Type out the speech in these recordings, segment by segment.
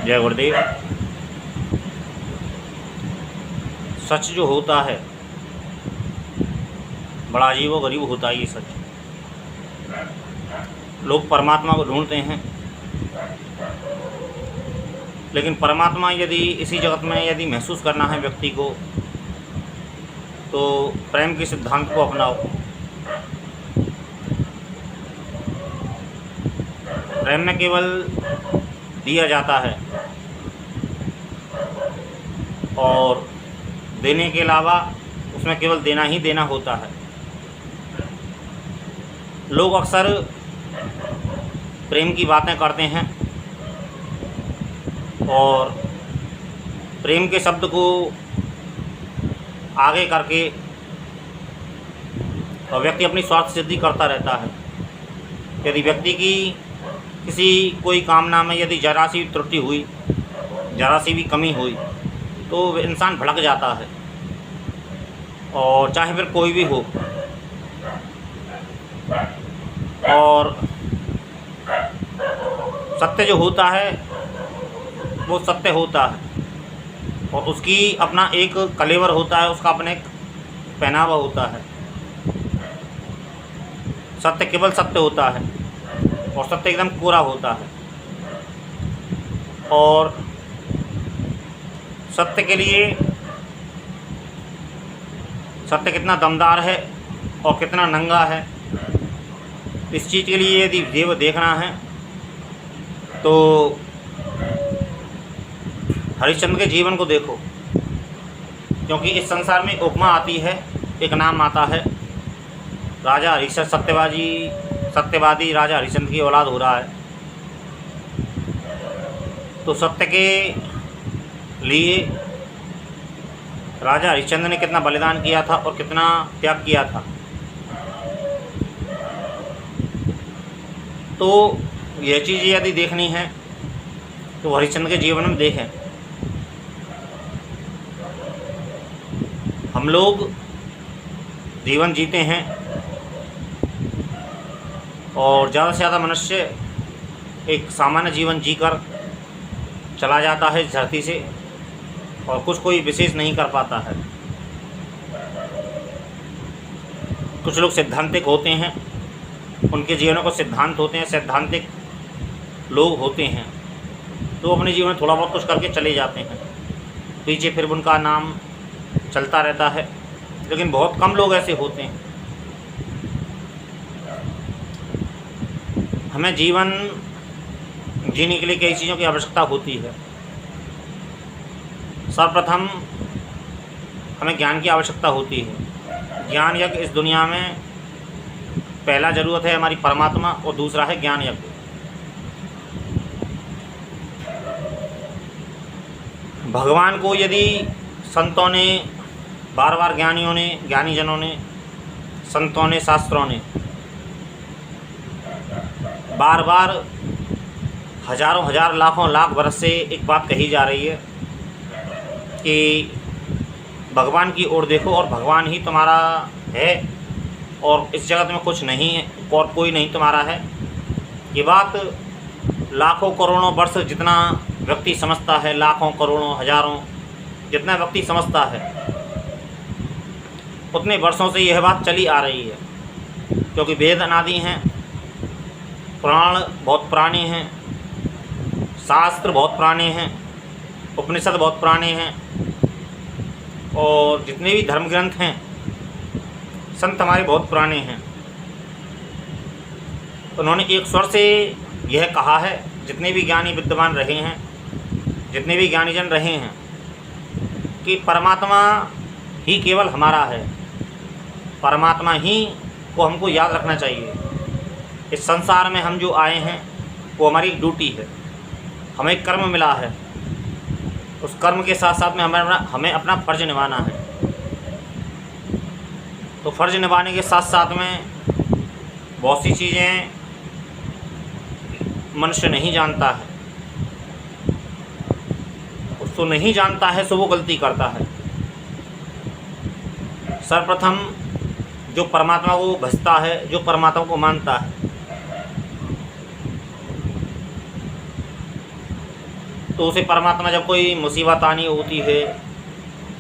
जय गुरुदेव। सच जो होता है बड़ा अजीबो गरीब होता है ये सच। लोग परमात्मा को ढूंढते हैं, लेकिन परमात्मा यदि इसी जगत में यदि महसूस करना है व्यक्ति को तो प्रेम के सिद्धांत को अपनाओ। प्रेम में केवल दिया जाता है और देने के अलावा उसमें केवल देना ही देना होता है। लोग अक्सर प्रेम की बातें करते हैं और प्रेम के शब्द को आगे करके और व्यक्ति अपनी स्वार्थ सिद्धि करता रहता है। यदि व्यक्ति की किसी कोई कामना में यदि जरा सी त्रुटि हुई, जरा सी भी कमी हुई तो इंसान भड़क जाता है, और चाहे फिर कोई भी हो। और सत्य जो होता है वो सत्य होता है और उसकी अपना एक कलेवर होता है, उसका अपना एक पहनावा होता है। सत्य केवल सत्य होता है और सत्य एकदम कोरा होता है। और सत्य के लिए सत्य कितना दमदार है और कितना नंगा है, इस चीज़ के लिए यदि देव देखना है तो हरिश्चंद्र के जीवन को देखो। क्योंकि इस संसार में एक उपमा आती है, एक नाम आता है राजा हरिश्चंद्र। सत्यवादी राजा हरिश्चंद्र की औलाद हो रहा है, तो सत्य के लिए राजा हरिश्चंद्र ने कितना बलिदान किया था और कितना त्याग किया था। तो यह चीज़ यदि देखनी है तो हरिश्चंद्र के जीवन में देखें। हम लोग जीवन जीते हैं और ज़्यादा से ज़्यादा मनुष्य एक सामान्य जीवन जीकर चला जाता है इस धरती से और कुछ कोई विशेष नहीं कर पाता है। कुछ लोग सैद्धांतिक होते हैं, उनके जीवनों को सिद्धांत होते हैं, सैद्धांतिक लोग होते हैं, तो अपने जीवन में थोड़ा बहुत कुछ करके चले जाते हैं, पीछे फिर उनका नाम चलता रहता है। लेकिन बहुत कम लोग ऐसे होते हैं। हमें जीवन जीने के लिए कई चीज़ों की आवश्यकता होती है। सर्वप्रथम हमें ज्ञान की आवश्यकता होती है। ज्ञान यज्ञ इस दुनिया में पहला ज़रूरत है हमारी परमात्मा, और दूसरा है ज्ञान यज्ञ। भगवान को यदि संतों ने बार बार, ज्ञानियों ने, ज्ञानीजनों ने, संतों ने, शास्त्रों ने बार बार हजारों हजार लाखों लाख वर्ष से एक बात कही जा रही है कि भगवान की ओर देखो और भगवान ही तुम्हारा है और इस जगत में कुछ नहीं है और कोई नहीं तुम्हारा है। ये बात लाखों करोड़ों वर्ष जितना व्यक्ति समझता है, लाखों करोड़ों हजारों जितना व्यक्ति समझता है, उतने वर्षों से यह बात चली आ रही है। क्योंकि वेद अनादि हैं, पुराण बहुत पुराने हैं, शास्त्र बहुत पुराने हैं, उपनिषद बहुत पुराने हैं, और जितने भी धर्म ग्रंथ हैं, संत हमारे बहुत पुराने हैं। उन्होंने एक स्वर से यह कहा है, जितने भी ज्ञानी विद्वान रहे हैं, जितने भी ज्ञानीजन रहे हैं, कि परमात्मा ही केवल हमारा है। परमात्मा ही को हमको याद रखना चाहिए। इस संसार में हम जो आए हैं वो हमारी ड्यूटी है, हमें कर्म मिला है, उस कर्म के साथ साथ में हमें अपना फ़र्ज निभाना है। तो फ़र्ज निभाने के साथ साथ में बहुत सी चीज़ें मनुष्य नहीं जानता है, उसको नहीं जानता है सो वो गलती करता है। सर्वप्रथम जो परमात्मा को भजता है, जो परमात्मा को मानता है, तो उसे परमात्मा जब कोई मुसीबत आनी होती है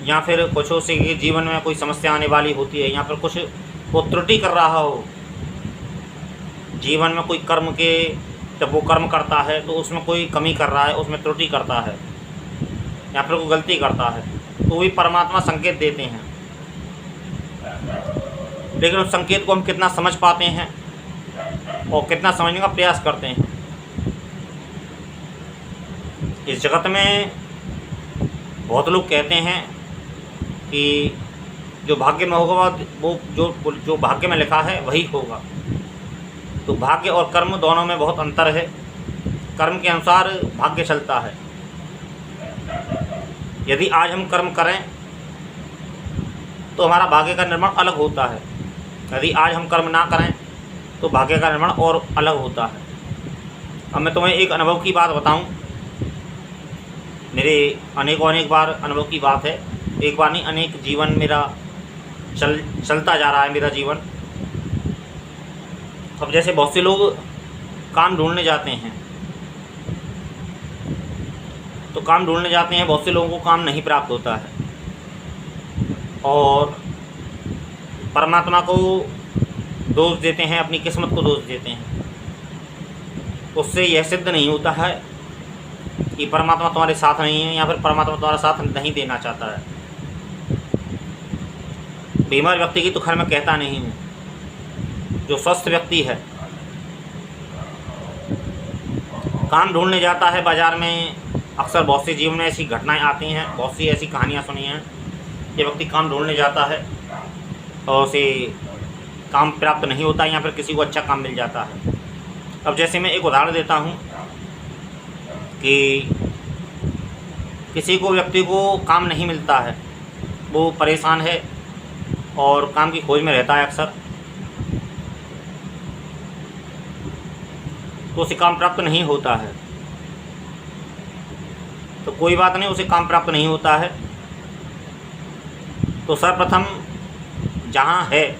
या फिर कुछ उसे जीवन में कोई समस्या आने वाली होती है या फिर कुछ वो त्रुटि कर रहा हो जीवन में कोई कर्म के, जब वो कर्म करता है तो उसमें कोई कमी कर रहा है, उसमें त्रुटि करता है या फिर कोई गलती करता है, तो भी परमात्मा संकेत देते हैं। लेकिन उस संकेत को हम कितना समझ पाते हैं और कितना समझने का प्रयास करते हैं। इस जगत में बहुत लोग कहते हैं कि जो भाग्य में होगा वो जो भाग्य में लिखा है वही होगा। तो भाग्य और कर्म दोनों में बहुत अंतर है। कर्म के अनुसार भाग्य चलता है। यदि आज हम कर्म करें तो हमारा भाग्य का निर्माण अलग होता है, यदि आज हम कर्म ना करें तो भाग्य का निर्माण और अलग होता है। अब मैं तुम्हें एक अनुभव की बात बताऊं, मेरे अनेक बार अनुभव की बात है, एक बार नहीं अनेक जीवन मेरा चलता जा रहा है मेरा जीवन। अब जैसे बहुत से लोग काम ढूंढने जाते हैं, तो काम ढूंढने जाते हैं, बहुत से लोगों को काम नहीं प्राप्त होता है और परमात्मा को दोष देते हैं, अपनी किस्मत को दोष देते हैं। उससे यह सिद्ध नहीं होता है कि परमात्मा तुम्हारे साथ नहीं है या फिर परमात्मा तुम्हारा साथ नहीं देना चाहता है। बीमार व्यक्ति की तो खैर मैं कहता नहीं हूँ, जो स्वस्थ व्यक्ति है काम ढूंढने जाता है बाज़ार में। अक्सर बहुत से जीवन में ऐसी घटनाएं आती हैं, बहुत सी ऐसी कहानियां सुनी हैं। ये व्यक्ति काम ढूंढने जाता है और उसे काम प्राप्त नहीं होता या फिर किसी को अच्छा काम मिल जाता है। अब जैसे मैं एक उदाहरण देता हूँ कि किसी को व्यक्ति को काम नहीं मिलता है, वो परेशान है और काम की खोज में रहता है अक्सर, तो उसे काम प्राप्त नहीं होता है। तो कोई बात नहीं, उसे काम प्राप्त नहीं होता है तो सर्वप्रथम जहाँ है,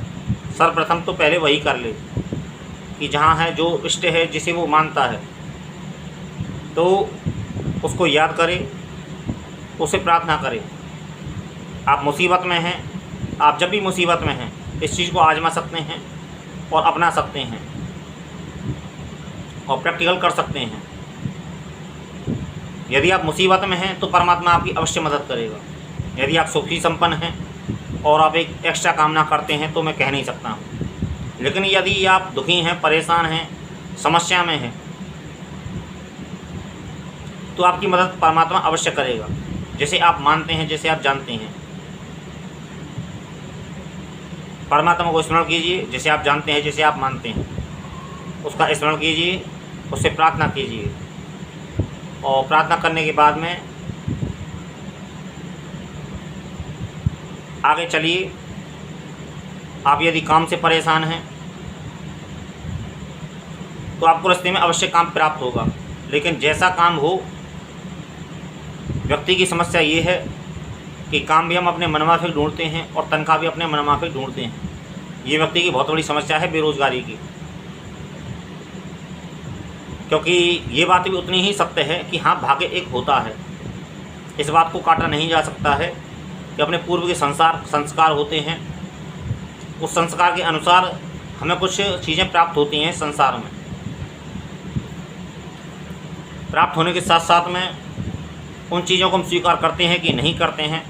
सर्वप्रथम तो पहले वही कर ले कि जहाँ है, जो इष्ट है, जिसे वो मानता है, तो उसको याद करे, उसे प्रार्थना करे। आप मुसीबत में हैं, आप जब भी मुसीबत में हैं इस चीज़ को आजमा सकते हैं और अपना सकते हैं और प्रैक्टिकल कर सकते हैं। यदि आप मुसीबत में हैं तो परमात्मा आपकी अवश्य मदद करेगा। यदि आप सुखी संपन्न हैं और आप एक एक्स्ट्रा कामना करते हैं तो मैं कह नहीं सकता हूँ। लेकिन यदि आप दुखी हैं, परेशान हैं, समस्या में हैं, तो आपकी मदद परमात्मा अवश्य करेगा, जैसे आप मानते हैं, जैसे आप जानते हैं। परमात्मा को स्मरण कीजिए, जैसे आप जानते हैं, जैसे आप मानते हैं, उसका स्मरण कीजिए, उससे प्रार्थना कीजिए और प्रार्थना करने के बाद में आगे चलिए। आप यदि काम से परेशान हैं तो आपको रास्ते में अवश्य काम प्राप्त होगा, लेकिन जैसा काम हो। व्यक्ति की समस्या ये है कि काम भी हम अपने मनमाफिक ढूंढते हैं और तनख्वाह भी अपने मनमाफिक ढूंढते हैं। ये व्यक्ति की बहुत बड़ी समस्या है बेरोज़गारी की, क्योंकि ये बात भी उतनी ही सत्य है कि हाँ, भाग्य एक होता है। इस बात को काटा नहीं जा सकता है कि अपने पूर्व के संस्कार होते हैं, उस संस्कार के अनुसार हमें कुछ चीज़ें प्राप्त होती हैं संसार में। प्राप्त होने के साथ साथ में उन चीज़ों को हम स्वीकार करते हैं कि नहीं करते हैं,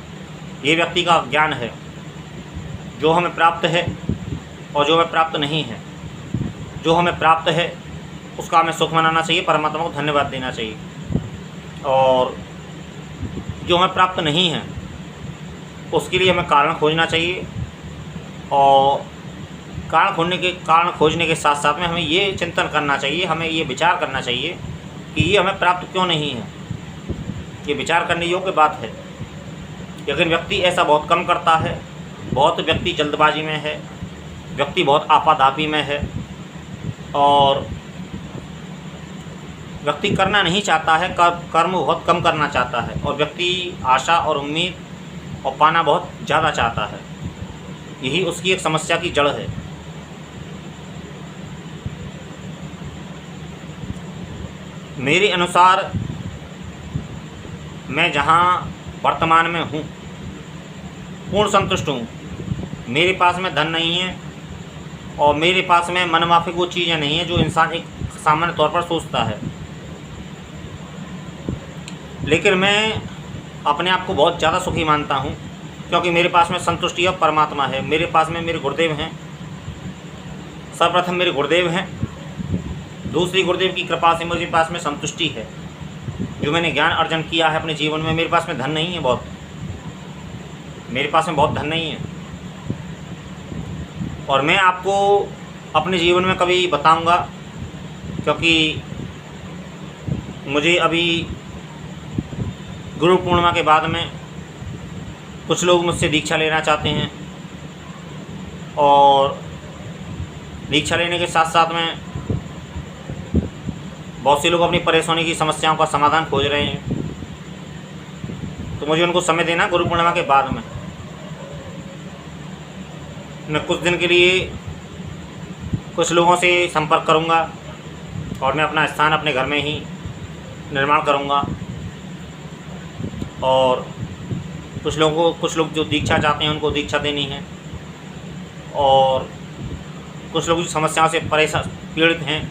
ये व्यक्ति का ज्ञान है। जो हमें प्राप्त है और जो हमें प्राप्त नहीं है, जो हमें प्राप्त है उसका हमें सुख मनाना चाहिए, परमात्मा को धन्यवाद देना चाहिए। और जो हमें प्राप्त नहीं है उसके लिए हमें कारण खोजना चाहिए और कारण खोजने के साथ साथ में हमें ये चिंतन करना चाहिए, हमें ये विचार करना चाहिए कि ये हमें प्राप्त क्यों नहीं है। ये विचार करने योग्य बात है। लेकिन व्यक्ति ऐसा बहुत कम करता है। बहुत व्यक्ति जल्दबाजी में है, व्यक्ति बहुत आपाधापी में है और व्यक्ति करना नहीं चाहता है, कर्म बहुत कम करना चाहता है और व्यक्ति आशा और उम्मीद और पाना बहुत ज़्यादा चाहता है। यही उसकी एक समस्या की जड़ है। मेरे अनुसार मैं जहाँ वर्तमान में हूँ पूर्ण संतुष्ट हूँ। मेरे पास में धन नहीं है और मेरे पास में मनमाफिक वो चीज़ें नहीं हैं जो इंसान एक सामान्य तौर पर सोचता है। लेकिन मैं अपने आप को बहुत ज़्यादा सुखी मानता हूँ क्योंकि मेरे पास में संतुष्टि और परमात्मा है। मेरे पास में मेरे गुरुदेव हैं। सर्वप्रथम मेरे गुरुदेव हैं, दूसरी गुरुदेव की कृपा से मेरे पास में संतुष्टि है जो मैंने ज्ञान अर्जन किया है अपने जीवन में। मेरे पास में धन नहीं है, मेरे पास में बहुत धन नहीं है। और मैं आपको अपने जीवन में कभी बताऊंगा क्योंकि मुझे अभी गुरु पूर्णिमा के बाद में कुछ लोग मुझसे दीक्षा लेना चाहते हैं और दीक्षा लेने के साथ साथ में बहुत से लोग अपनी परेशानी की समस्याओं का समाधान खोज रहे हैं। तो मुझे उनको समय देना गुरु पूर्णिमा के बाद में। मैं कुछ दिन के लिए कुछ लोगों से संपर्क करूंगा और मैं अपना स्थान अपने घर में ही निर्माण करूंगा और कुछ लोग जो दीक्षा चाहते हैं उनको दीक्षा देनी है और कुछ लोग जो समस्याओं से परेशान पीड़ित हैं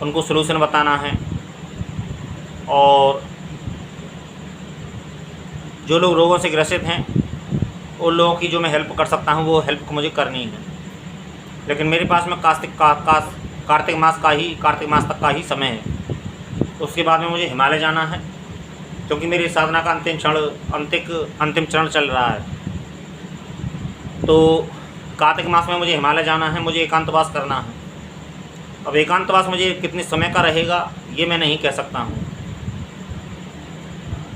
उनको सलूशन बताना है और जो लोग रोगों से ग्रसित हैं उन लोगों की जो मैं हेल्प कर सकता हूं वो हेल्प मुझे करनी है। लेकिन मेरे पास में कार्तिक मास तक का ही समय है। उसके बाद में मुझे हिमालय जाना है क्योंकि मेरी साधना का अंतिम चरण चल रहा है। तो कार्तिक मास में मुझे हिमालय जाना है, मुझे एकांतवास करना है। अब एकांतवास मुझे कितने समय का रहेगा ये मैं नहीं कह सकता हूँ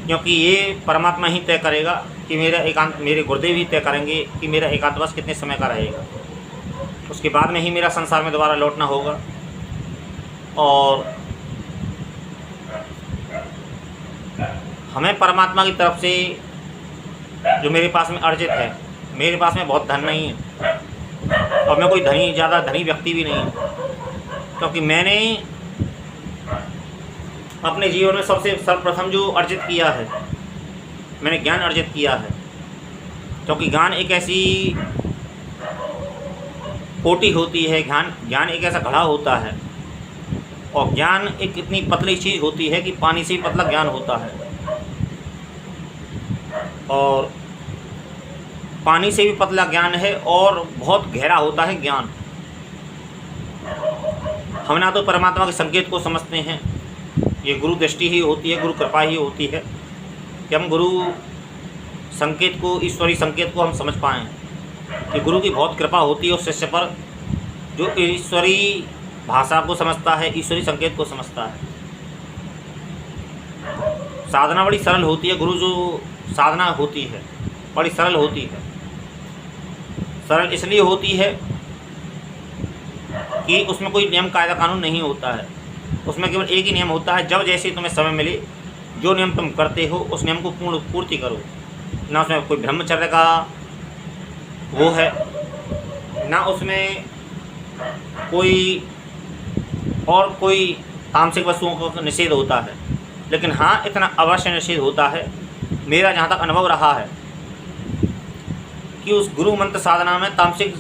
क्योंकि ये परमात्मा ही तय करेगा कि मेरे गुरुदेव ही तय करेंगे कि मेरा एकांतवास कितने समय का रहेगा। उसके बाद में ही मेरा संसार में दोबारा लौटना होगा। और हमें परमात्मा की तरफ से जो मेरे पास में अर्जित है, मेरे पास में बहुत धन नहीं है और मैं कोई ज़्यादा धनी व्यक्ति भी नहीं क्योंकि मैंने अपने जीवन में सर्वप्रथम जो अर्जित किया है, मैंने ज्ञान अर्जित किया है। क्योंकि ज्ञान एक ऐसी कोटि होती है, ज्ञान एक ऐसा घड़ा होता है और ज्ञान एक इतनी पतली चीज़ होती है कि पानी से भी पतला ज्ञान होता है और पानी से भी पतला ज्ञान है और बहुत गहरा होता है ज्ञान। हम ना तो परमात्मा के संकेत को समझते हैं, ये गुरु दृष्टि ही होती है, गुरु कृपा ही होती है कि हम गुरु संकेत को, ईश्वरी संकेत को हम समझ पाएँ कि गुरु की बहुत कृपा होती है उस शिष्य पर जो ईश्वरी भाषा को समझता है, ईश्वरी संकेत को समझता है। साधना बड़ी सरल होती है, गुरु जो साधना होती है बड़ी सरल होती है। सरल इसलिए होती है कि उसमें कोई नियम कायदा कानून नहीं होता है। उसमें केवल एक ही नियम होता है, जब जैसे तुम्हें समय मिले जो नियम तुम करते हो उस नियम को पूर्ति करो। ना उसमें कोई ब्रह्मचर्य का वो है, ना उसमें कोई तामसिक वस्तुओं का निषेध होता है। लेकिन हाँ, इतना अवश्य निषेध होता है, मेरा जहाँ तक अनुभव रहा है कि उस गुरु मंत्र साधना में तामसिक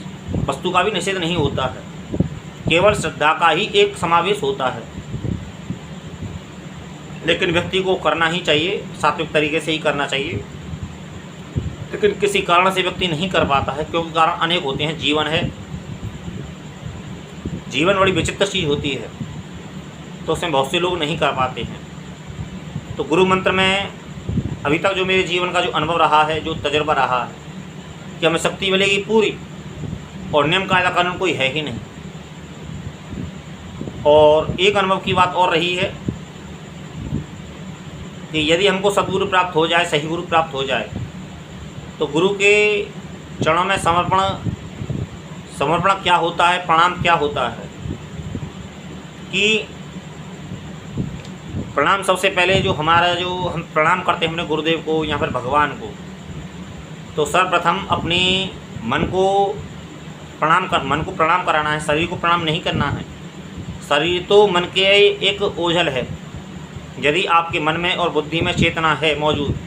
वस्तु का भी निषेध नहीं होता है, केवल श्रद्धा का ही एक समावेश होता है। लेकिन व्यक्ति को करना ही चाहिए, सात्विक तरीके से ही करना चाहिए। लेकिन किसी कारण से व्यक्ति नहीं कर पाता है क्योंकि कारण अनेक होते हैं। जीवन बड़ी विचित्र चीज़ होती है तो उसमें बहुत से लोग नहीं कर पाते हैं। तो गुरु मंत्र में अभी तक जो मेरे जीवन का जो अनुभव रहा है, जो तजुर्बा रहा है कि हमें शक्ति मिलेगी पूरी और नियम कायदा कानून कोई है ही नहीं। और एक अनुभव की बात और रही है कि यदि हमको सद्गुरु प्राप्त हो जाए, सही गुरु प्राप्त हो जाए, तो गुरु के चरणों में समर्पण क्या होता है, प्रणाम क्या होता है कि प्रणाम सबसे पहले जो हम प्रणाम करते हैं अपने गुरुदेव को या फिर भगवान को, तो सर्वप्रथम अपने मन को प्रणाम कराना है, शरीर को प्रणाम नहीं करना है। शरीर तो मन के एक ओझल है, यदि आपके मन में और बुद्धि में चेतना है मौजूद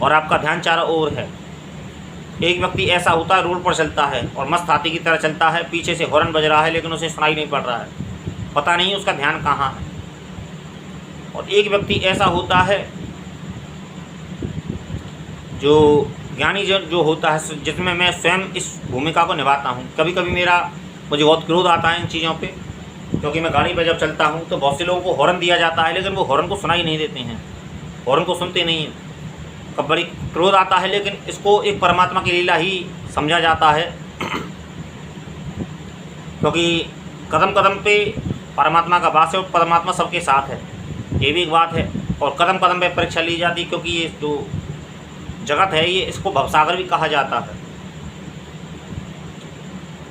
और आपका ध्यान चारों ओर है, एक व्यक्ति ऐसा होता है रोड पर चलता है और मस्त हाथी की तरह चलता है, पीछे से हॉर्न बज रहा है लेकिन उसे सुनाई नहीं पड़ रहा है, पता नहीं उसका ध्यान कहाँ है। और एक व्यक्ति ऐसा होता है जो ज्ञानी जो होता है, जिसमें मैं स्वयं इस भूमिका को निभाता हूँ। कभी कभी मुझे बहुत क्रोध आता है इन चीज़ों पे, क्योंकि मैं गाड़ी पर जब चलता हूँ तो बहुत से लोगों को हॉर्न दिया जाता है लेकिन वो हॉर्न को सुनाई नहीं देते हैं, हॉर्न को सुनते नहीं हैं। कब बड़ी क्रोध आता है, लेकिन इसको एक परमात्मा की लीला ही समझा जाता है, क्योंकि कदम कदम पे परमात्मा का वास है और परमात्मा सबके साथ है, ये भी एक बात है। और कदम कदम पे परीक्षा ली जाती, क्योंकि ये जो जगत है ये इसको भवसागर भी कहा जाता है।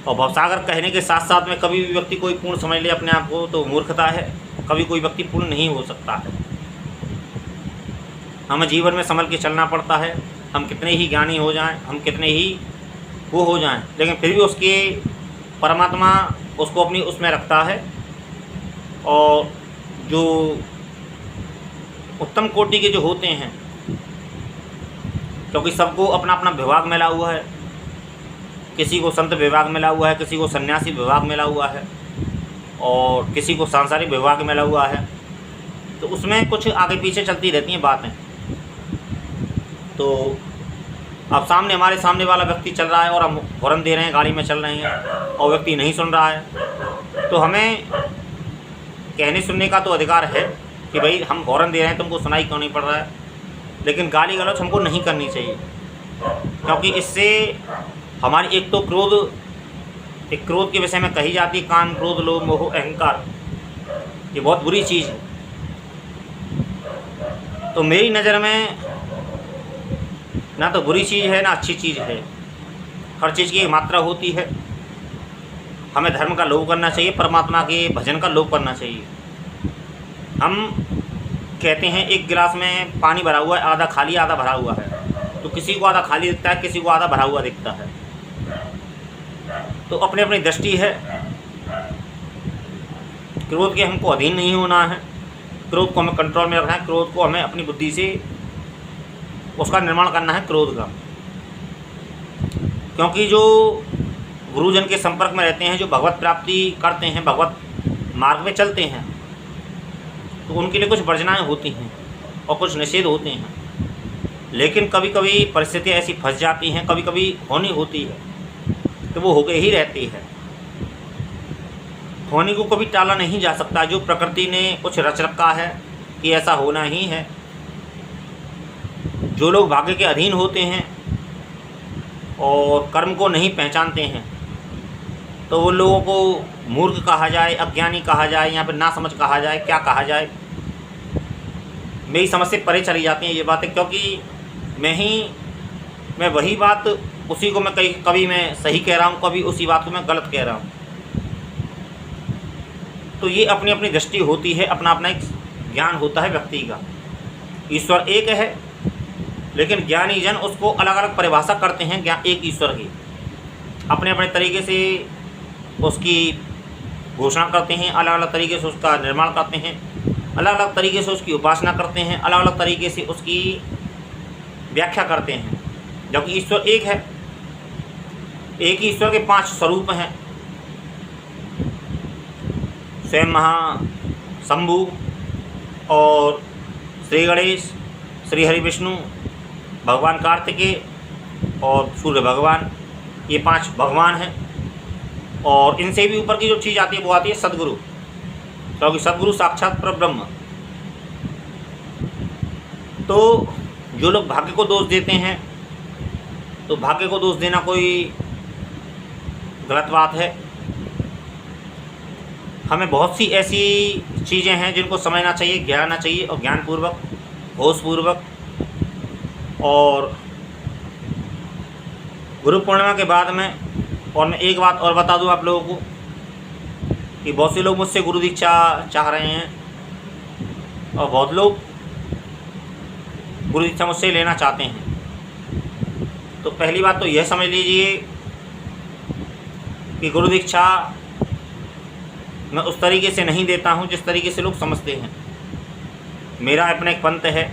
और भवसागर कहने के साथ साथ में कभी भी व्यक्ति कोई पूर्ण समझ ले अपने आप को तो मूर्खता है, कभी कोई व्यक्ति पूर्ण नहीं हो सकता है। हमें जीवन में संभल के चलना पड़ता है। हम कितने ही ज्ञानी हो जाएं, हम कितने ही वो हो जाएं, लेकिन फिर भी उसके परमात्मा उसको अपनी उसमें रखता है। और जो उत्तम कोटि के जो होते हैं, क्योंकि सबको अपना अपना विभाग मिला हुआ है, किसी को संत विभाग मिला हुआ है, किसी को सन्यासी विभाग मिला हुआ है और किसी को सांसारिक विभाग मिला हुआ है, तो उसमें कुछ आगे पीछे चलती रहती हैं बातें। तो अब हमारे सामने वाला व्यक्ति चल रहा है और हम हॉर्न दे रहे हैं, गाड़ी में चल रहे हैं और व्यक्ति नहीं सुन रहा है, तो हमें कहने सुनने का तो अधिकार है कि भाई हम हॉर्न दे रहे हैं, तुमको सुनाई क्यों नहीं पड़ रहा है। लेकिन गाली गलौज हमको नहीं करनी चाहिए, क्योंकि इससे हमारी एक तो क्रोध के विषय में कही जाती है, काम क्रोध लोभ मोह अहंकार, ये बहुत बुरी चीज़ है। तो मेरी नज़र में ना तो बुरी चीज़ है ना अच्छी चीज़ है, हर चीज़ की एक मात्रा होती है। हमें धर्म का लोभ करना चाहिए, परमात्मा के भजन का लोभ करना चाहिए। हम कहते हैं एक गिलास में पानी भरा हुआ है, आधा खाली आधा भरा हुआ है, तो किसी को आधा खाली दिखता है, किसी को आधा भरा हुआ दिखता है। तो अपनी अपनी दृष्टि है। क्रोध के हमको अधीन नहीं होना है, क्रोध को हमें कंट्रोल में रखना है, क्रोध को हमें अपनी बुद्धि से उसका निर्माण करना है, क्रोध का। क्योंकि जो गुरुजन के संपर्क में रहते हैं, जो भगवत प्राप्ति करते हैं, भगवत मार्ग में चलते हैं, तो उनके लिए कुछ वर्जनाएँ होती हैं और कुछ निषेध होते हैं। लेकिन कभी कभी परिस्थितियाँ ऐसी फंस जाती हैं, कभी कभी होनी होती है, तो वो होके ही रहती है। होने को कभी टाला नहीं जा सकता। जो प्रकृति ने कुछ रच रखा है कि ऐसा होना ही है। जो लोग भाग्य के अधीन होते हैं और कर्म को नहीं पहचानते हैं, तो वो लोगों को मूर्ख कहा जाए, अज्ञानी कहा जाए, या फिर नासमझ कहा जाए, क्या कहा जाए, मेरी समझ से परे चली जाती हैं ये बातें। क्योंकि मैं वही बात उसी को मैं कभी मैं सही कह रहा हूँ, कभी उसी बात को मैं गलत कह रहा हूँ। तो ये अपनी अपनी दृष्टि होती है, अपना अपना एक ज्ञान होता है व्यक्ति का। ईश्वर एक है, लेकिन ज्ञानी जन उसको अलग अलग परिभाषा करते हैं एक ईश्वर की, अपने अपने तरीके से उसकी घोषणा करते हैं, अलग अलग तरीके से उसका निर्माण करते हैं, अलग अलग तरीके से उसकी उपासना करते हैं, अलग अलग तरीके से उसकी व्याख्या करते हैं। जबकि ईश्वर एक है। एक ही ईश्वर के 5 स्वरूप हैं, स्वयं महाशंभु और श्री गणेश, श्री हरि विष्णु, भगवान कार्तिकेय और सूर्य भगवान, ये 5 भगवान हैं। और इनसे भी ऊपर की जो चीज़ आती है वो आती है सद्गुरु, क्योंकि सद्गुरु साक्षात परब्रह्म। तो जो लोग भाग्य को दोष देते हैं, तो भाग्य को दोष देना कोई गलत बात है। हमें बहुत सी ऐसी चीज़ें हैं जिनको समझना चाहिए, ज्ञानना चाहिए, और ज्ञानपूर्वक, होशपूर्वक। और गुरु पूर्णिमा के बाद में, और मैं एक बात और बता दूं आप लोगों को कि बहुत से लोग मुझसे गुरु दीक्षा चाह रहे हैं और बहुत लोग गुरु दीक्षा मुझसे लेना चाहते हैं। तो पहली बात तो यह समझ लीजिए कि गुरु दीक्षा मैं उस तरीके से नहीं देता हूं जिस तरीके से लोग समझते हैं। मेरा अपना एक पंथ है।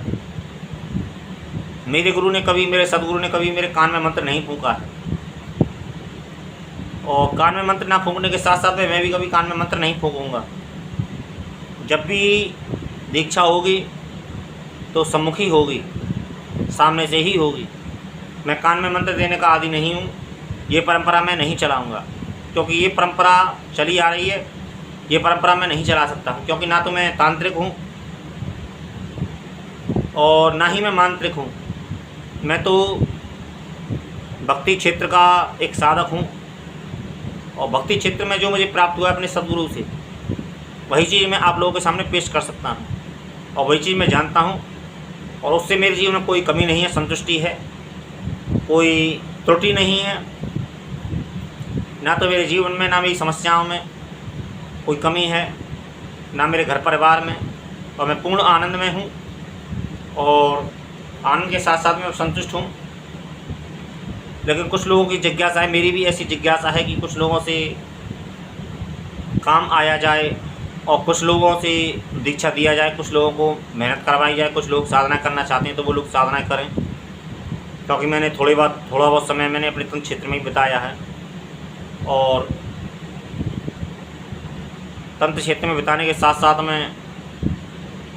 मेरे सदगुरु ने कभी मेरे कान में मंत्र नहीं फूंका है, और कान में मंत्र ना फूंकने के साथ साथ में मैं भी कभी कान में मंत्र नहीं फूंकूँगा। जब भी दीक्षा होगी तो सम्मुखी होगी, सामने से ही होगी। मैं कान में मंत्र देने का आदी नहीं हूँ, ये परंपरा मैं नहीं चलाऊँगा, क्योंकि ये परंपरा चली आ रही है। ये परंपरा मैं नहीं चला सकता हूँ, क्योंकि ना तो मैं तांत्रिक हूँ और ना ही मैं मांत्रिक हूँ। मैं तो भक्ति क्षेत्र का एक साधक हूँ, और भक्ति क्षेत्र में जो मुझे प्राप्त हुआ है अपने सदगुरु से, वही चीज़ मैं आप लोगों के सामने पेश कर सकता हूँ, और वही चीज़ मैं जानता हूँ, और उससे मेरे जीवन में कोई कमी नहीं है, संतुष्टि है, कोई त्रुटि नहीं है। ना तो मेरे जीवन में, ना मेरी समस्याओं में कोई कमी है, ना मेरे घर परिवार में, और मैं पूर्ण आनंद में हूँ, और आनंद के साथ साथ में संतुष्ट हूँ। लेकिन कुछ लोगों की जिज्ञासा है, मेरी भी ऐसी जिज्ञासा है कि कुछ लोगों से काम आया जाए, और कुछ लोगों से दीक्षा दिया जाए, कुछ लोगों को मेहनत करवाई जाए। कुछ लोग साधना करना चाहते हैं तो वो लोग साधना करें, क्योंकि मैंने थोड़ा बहुत समय मैंने अपने तंत्र क्षेत्र में ही बिताया है, और तंत्र क्षेत्र में बिताने के साथ साथ में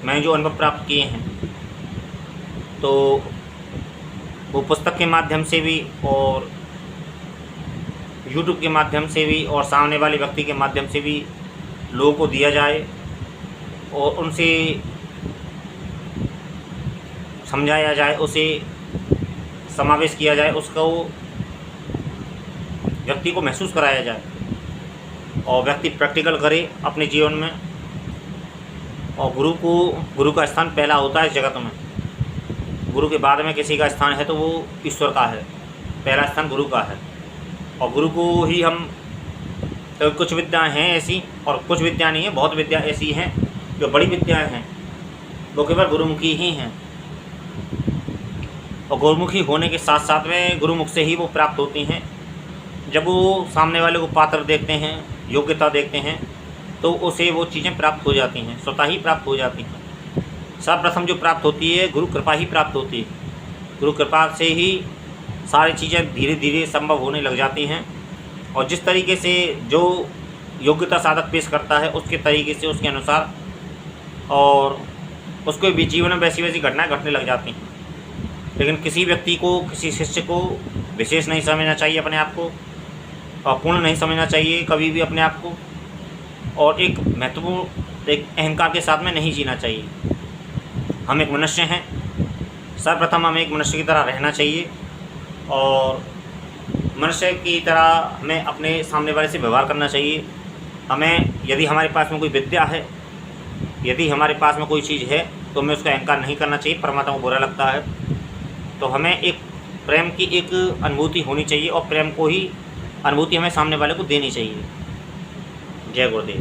मैंने जो अनुभव प्राप्त किए हैं, तो वो पुस्तक के माध्यम से भी, और यूट्यूब के माध्यम से भी, और सामने वाले व्यक्ति के माध्यम से भी लोगों को दिया जाए, और उनसे समझाया जाए, उसे समावेश किया जाए, उसको व्यक्ति को महसूस कराया जाए, और व्यक्ति प्रैक्टिकल करे अपने जीवन में। और गुरु का स्थान पहला होता है इस जगत में। गुरु के बाद में किसी का स्थान है तो वो ईश्वर का है, पहला स्थान गुरु का है। और गुरु को ही हम, तो कुछ विद्याएं हैं ऐसी, और कुछ विद्या नहीं है, बहुत विद्या ऐसी हैं जो बड़ी विद्याएं हैं, वो केवल गुरुमुखी ही हैं। और गुरुमुखी होने के साथ साथ में गुरुमुख से ही वो प्राप्त होती हैं। जब वो सामने वाले को पात्र देखते हैं, योग्यता देखते हैं, तो उसे वो चीज़ें प्राप्त हो जाती हैं, स्वतः ही प्राप्त हो जाती हैं। सर्वप्रथम जो प्राप्त होती है गुरु कृपा ही प्राप्त होती है। गुरु कृपा से ही सारी चीज़ें धीरे धीरे संभव होने लग जाती हैं, और जिस तरीके से जो योग्यता साधक पेश करता है उसके तरीके से, उसके अनुसार, और उसके भी जीवन में वैसी वैसी घटनाएं घटने लग जाती हैं। लेकिन किसी व्यक्ति को, किसी शिष्य को विशेष नहीं समझना चाहिए अपने आप को, और पूर्ण नहीं समझना चाहिए कभी भी अपने आप को, और एक महत्वपूर्ण एक अहंकार के साथ में नहीं जीना चाहिए। हम एक मनुष्य हैं, सर्वप्रथम हमें एक मनुष्य की तरह रहना चाहिए, और मनुष्य की तरह हमें अपने सामने वाले से व्यवहार करना चाहिए। हमें, यदि हमारे पास में कोई विद्या है, यदि हमारे पास में कोई चीज़ है, तो हमें उसका अहंकार नहीं करना चाहिए। परमात्मा को बुरा लगता है, तो हमें एक प्रेम की एक अनुभूति होनी चाहिए, और प्रेम को ही अनुभूति हमें सामने वाले को देनी चाहिए। जय गुरुदेव।